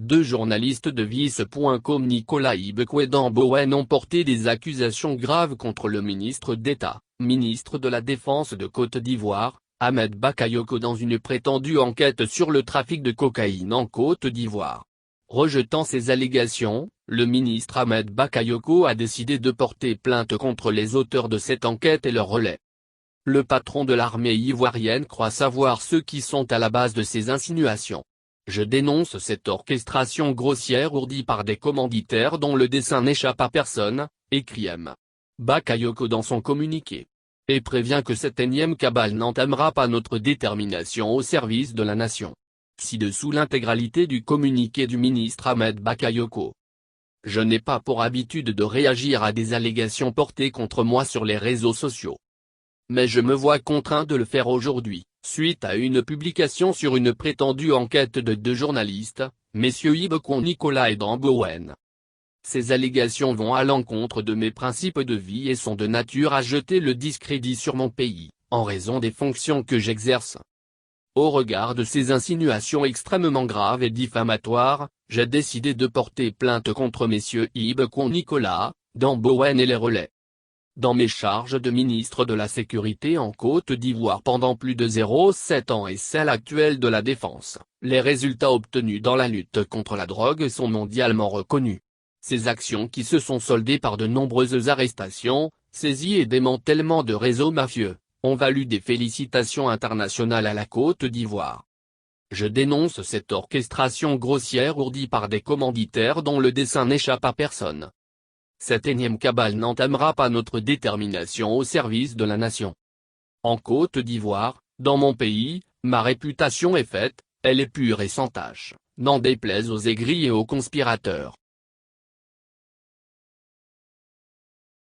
Deux journalistes de Vice.com Nicolas Ibekwe et Dan Bowen ont porté des accusations graves contre le ministre d'État, ministre de la Défense de Côte d'Ivoire, Ahmed Bakayoko dans une prétendue enquête sur le trafic de cocaïne en Côte d'Ivoire. Rejetant ces allégations, le ministre Ahmed Bakayoko a décidé de porter plainte contre les auteurs de cette enquête et leur relais. Le patron de l'armée ivoirienne croit savoir ceux qui sont à la base de ces insinuations. Je dénonce cette orchestration grossière ourdie par des commanditaires dont le dessein n'échappe à personne, écrit M. Bakayoko dans son communiqué. Et prévient que cette énième cabale n'entamera pas notre détermination au service de la nation. Ci-dessous l'intégralité du communiqué du ministre Ahmed Bakayoko. Je n'ai pas pour habitude de réagir à des allégations portées contre moi sur les réseaux sociaux. Mais je me vois contraint de le faire aujourd'hui, suite à une publication sur une prétendue enquête de deux journalistes, messieurs Ibekwe Nicolas et Dan Bowen. Ces allégations vont à l'encontre de mes principes de vie et sont de nature à jeter le discrédit sur mon pays, en raison des fonctions que j'exerce. Au regard de ces insinuations extrêmement graves et diffamatoires, j'ai décidé de porter plainte contre messieurs Ibekwe Nicolas, Dan Bowen et les relais. Dans mes charges de ministre de la Sécurité en Côte d'Ivoire pendant plus de 0,7 ans et celle actuelle de la Défense, les résultats obtenus dans la lutte contre la drogue sont mondialement reconnus. Ces actions qui se sont soldées par de nombreuses arrestations, saisies et démantèlements de réseaux mafieux, ont valu des félicitations internationales à la Côte d'Ivoire. Je dénonce cette orchestration grossière ourdie par des commanditaires dont le dessein n'échappe à personne. Cette énième cabale n'entamera pas notre détermination au service de la nation. En Côte d'Ivoire, dans mon pays, ma réputation est faite, elle est pure et sans tache, n'en déplaise aux aigris et aux conspirateurs.